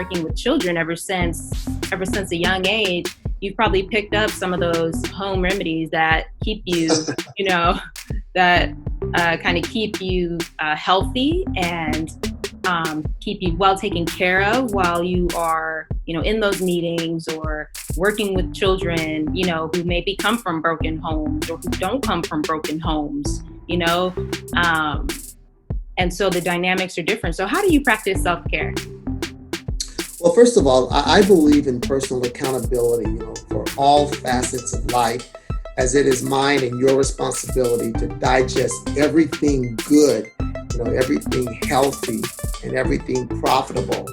working with children ever since a young age, you've probably picked up some of those home remedies that keep you, that kind of keep you healthy and keep you well taken care of while you are, in those meetings or working with children, who maybe come from broken homes or who don't come from broken homes, and so the dynamics are different. So how do you practice self-care? Well, first of all, I believe in personal accountability, for all facets of life, as it is mine and your responsibility to digest everything good, everything healthy and everything profitable.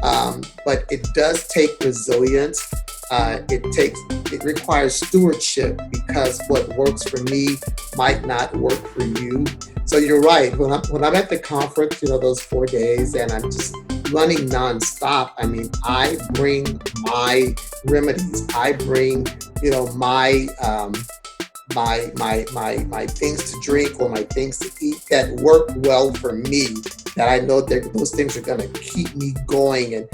But it does take resilience. It requires stewardship, because what works for me might not work for you. So you're right. When I'm at the conference, those 4 days, and I'm just running nonstop. I mean, I bring my remedies. I bring, my things to drink or my things to eat that work well for me, that I know that those things are going to keep me going and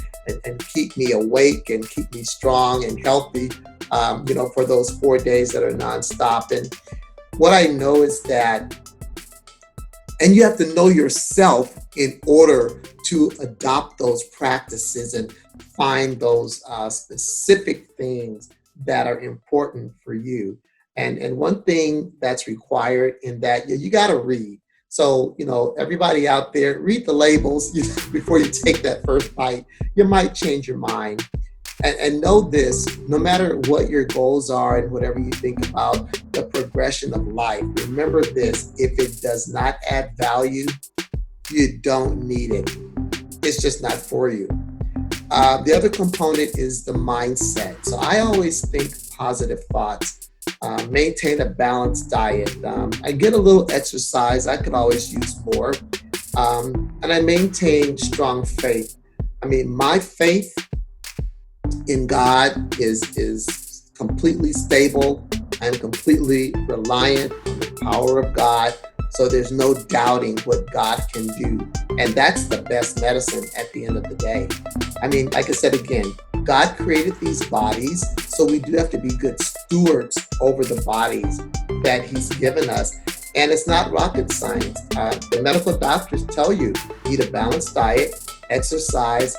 keep me awake and keep me strong and healthy, for those 4 days that are nonstop. And what I know is that, and you have to know yourself in order to adopt those practices and find those specific things that are important for you. And one thing that's required in that, you got to read. So, everybody out there, read the labels before you take that first bite. You might change your mind. And know this, no matter what your goals are and whatever you think about the progression of life, remember this: if it does not add value, you don't need it. It's just not for you. The other component is the mindset. So I always think positive thoughts. Maintain a balanced diet. I get a little exercise. I could always use more. And I maintain strong faith. I mean, my faith in God is completely stable. I'm completely reliant on the power of God. So there's no doubting what God can do. And that's the best medicine at the end of the day. I mean, like I said again, God created these bodies, so we do have to be good stewards over the bodies that He's given us. And it's not rocket science. The medical doctors tell you, eat a balanced diet, exercise,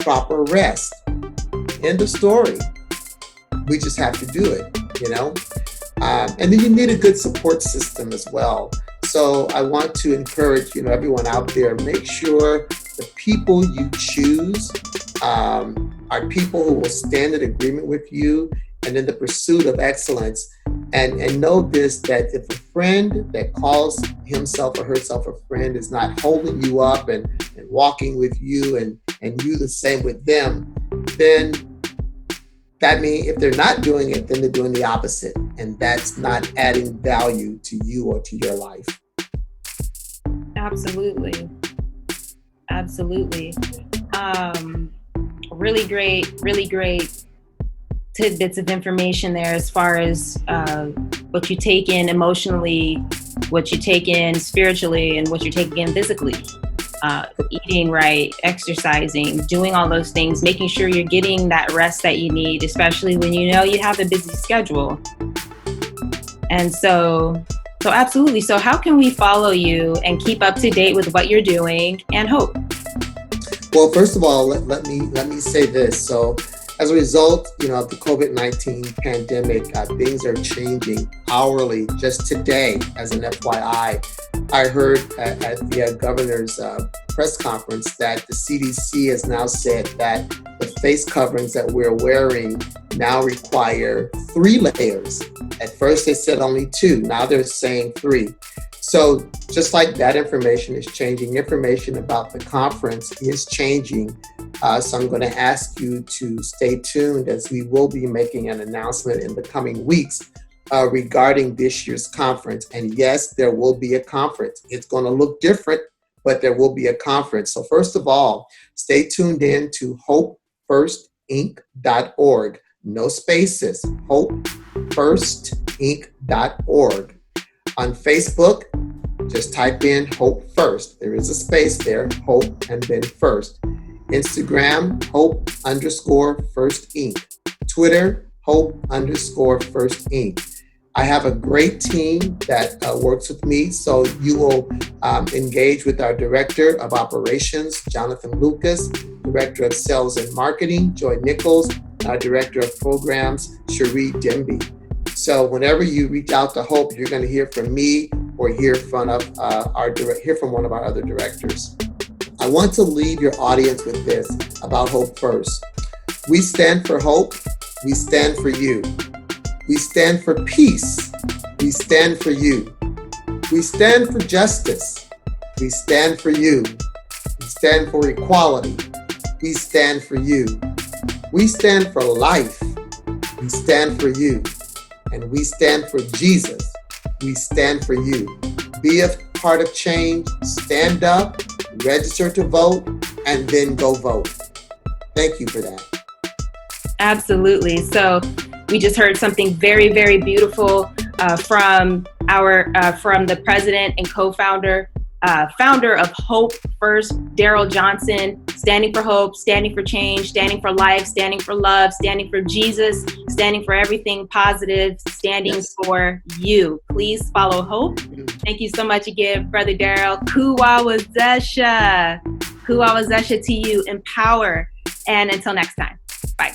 proper rest. End of story. We just have to do it, And then you need a good support system as well. So I want to encourage, everyone out there, make sure the people you choose are people who will stand in agreement with you and in the pursuit of excellence. And know this, that if a friend that calls himself or herself a friend is not holding you up and walking with you and you the same with them, then that means if they're not doing it, then they're doing the opposite. And that's not adding value to you or to your life. Absolutely. Really great tidbits of information there as far as what you take in emotionally, what you take in spiritually, and what you're taking in physically. Eating right, exercising, doing all those things, making sure you're getting that rest that you need, especially when you have a busy schedule. And so absolutely. So how can we follow you and keep up to date with what you're doing and Hope? Well, first of all, let me say this. So as a result, of the COVID-19 pandemic, things are changing hourly. Just today, as an FYI, I heard at the governor's press conference that the CDC has now said that the face coverings that we're wearing now require 3 layers. At first they said only 2, now they're saying 3. So just like that, information is changing. Information about the conference is changing. So I'm going to ask you to stay tuned, as we will be making an announcement in the coming weeks regarding this year's conference. And yes, there will be a conference. It's going to look different, but there will be a conference. So first of all, stay tuned in to hopefirstinc.org. No spaces, hopefirstinc.org. On Facebook, just type in Hope First. There is a space there, Hope and then First. Instagram, Hope_First Inc. Twitter, Hope_First Inc. I have a great team that works with me, so you will engage with our Director of Operations, Jonathan Lucas, Director of Sales and Marketing, Joy Nichols, our Director of Programs, Cherie Demby. So whenever you reach out to Hope, you're going to hear from me or hear from one of our other directors. I want to leave your audience with this about Hope First. We stand for hope. We stand for you. We stand for peace. We stand for you. We stand for justice. We stand for you. We stand for equality. We stand for you. We stand for life. We stand for you. And we stand for Jesus. We stand for you. Be a part of change. Stand up, register to vote, and then go vote. Thank you for that. Absolutely. So we just heard something very, very beautiful from the president and co-founder, founder of Hope First, Daryl Johnson, standing for hope, standing for change, standing for life, standing for love, standing for Jesus, standing for everything positive, standing for you. Please follow Hope. Thank you so much again, Brother Daryl. Kuwawazesha. Kuwawazesha to you. Empower. And until next time. Bye.